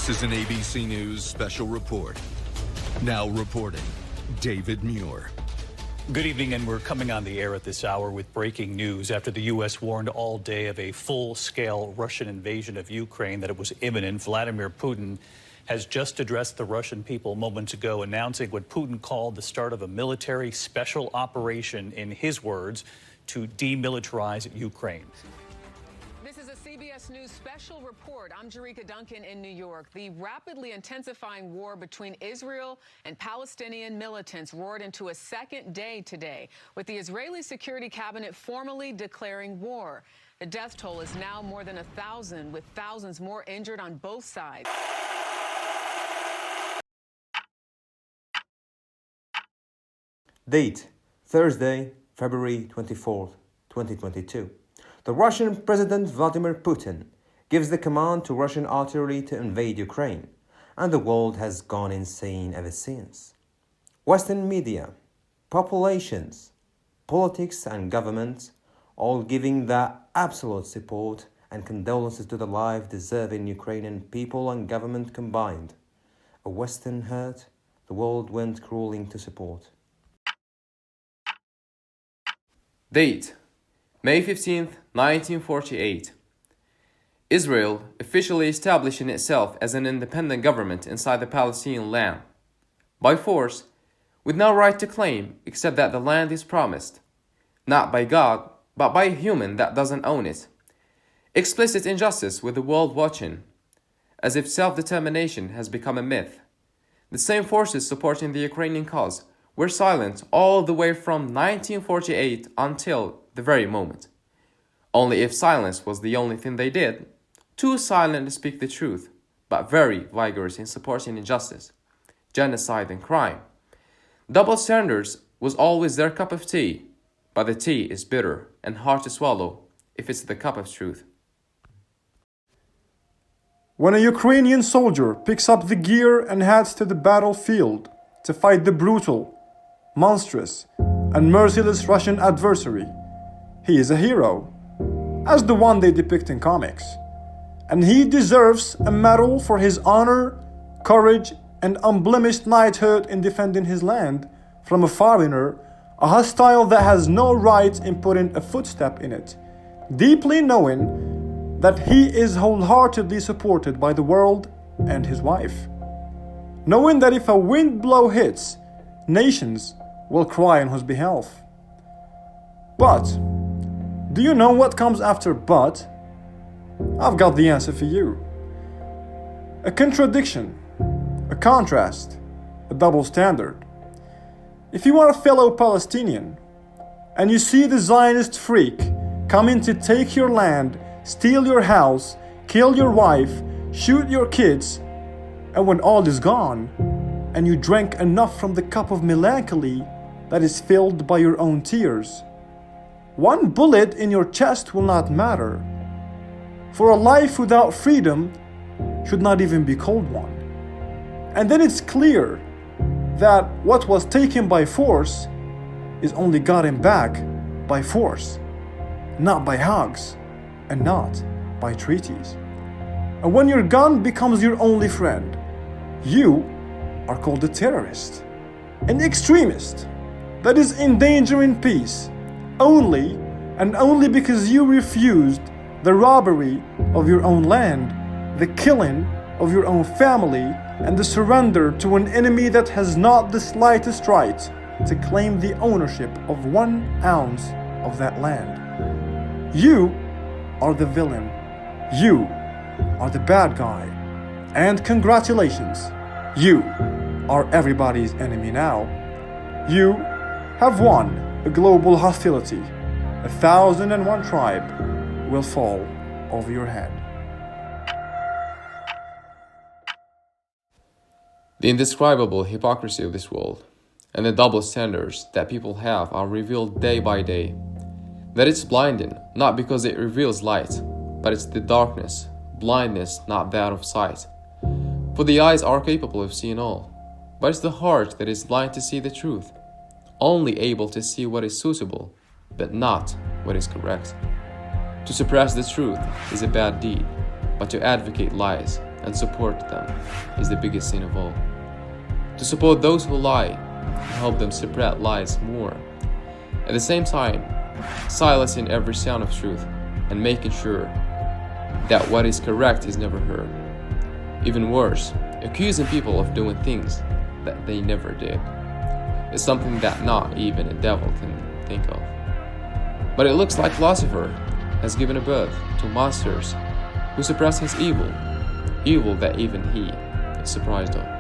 This is an ABC News special report. Now reporting, David Muir. Good evening, and we're coming on the air at this hour with breaking news after the U.S. warned all day of a full-scale Russian invasion of Ukraine, that it was imminent. Vladimir Putin has just addressed the Russian people moments ago, announcing what Putin called the start of a military special operation, in his words, to demilitarize Ukraine. This is a CBS News special report. I'm Jerika Duncan in New York. The rapidly intensifying war between Israel and Palestinian militants roared into a second day today, with the Israeli Security Cabinet formally declaring war. The death toll is now more than 1,000, with thousands more injured on both sides. Date: Thursday, February 24th, 2022. The Russian President Vladimir Putin gives the command to Russian artillery to invade Ukraine, and the world has gone insane ever since. Western media, populations, politics and governments all giving their absolute support and condolences to the life-deserving Ukrainian people and government combined. A Western hurt the world went crawling to support. Date: May 15th, 1948. Israel officially establishing itself as an independent government inside the Palestinian land. By force, with no right to claim except that the land is promised. Not by God, but by a human that doesn't own it. Explicit injustice with the world watching, as if self-determination has become a myth. The same forces supporting the Ukrainian cause were silent all the way from 1948 until the very moment. Only if silence was the only thing they did, too silent to speak the truth, but very vigorous in supporting injustice, genocide and crime. Double standards was always their cup of tea, but the tea is bitter and hard to swallow if it's the cup of truth. When a Ukrainian soldier picks up the gear and heads to the battlefield to fight the brutal, monstrous, and merciless Russian adversary, he is a hero, as the one they depict in comics. And he deserves a medal for his honor, courage, and unblemished knighthood in defending his land from a foreigner, a hostile that has no right in putting a footstep in it, deeply knowing that he is wholeheartedly supported by the world and his wife. Knowing that if a wind blow hits, nations will cry on his behalf. But do you know what comes after but? I've got the answer for you. A contradiction, a contrast, a double standard. If you are a fellow Palestinian and you see the Zionist freak coming to take your land, steal your house, kill your wife, shoot your kids, and when all is gone, and you drank enough from the cup of melancholy that is filled by your own tears, one bullet in your chest will not matter, for a life without freedom should not even be called one. And then it's clear that what was taken by force is only gotten back by force, not by hugs and not by treaties. And when your gun becomes your only friend, you are called a terrorist, an extremist that is endangering peace only and only because you refused the robbery of your own land, the killing of your own family, and the surrender to an enemy that has not the slightest right to claim the ownership of 1 ounce of that land. You are the villain. You are the bad guy. And congratulations, you are everybody's enemy now. You have won a global hostility. 1,001 tribe will fall over your head. The indescribable hypocrisy of this world and the double standards that people have are revealed day by day. That it's blinding, not because it reveals light, but it's the darkness, blindness, not that of sight. For the eyes are capable of seeing all, but it's the heart that is blind to see the truth, only able to see what is suitable, but not what is correct. To suppress the truth is a bad deed, but to advocate lies and support them is the biggest sin of all. To support those who lie and help them spread lies more. At the same time, silencing every sound of truth and making sure that what is correct is never heard. Even worse, accusing people of doing things that they never did is something that not even a devil can think of. But it looks like Lucifer has given a birth to monsters who suppress his evil that even he is surprised of.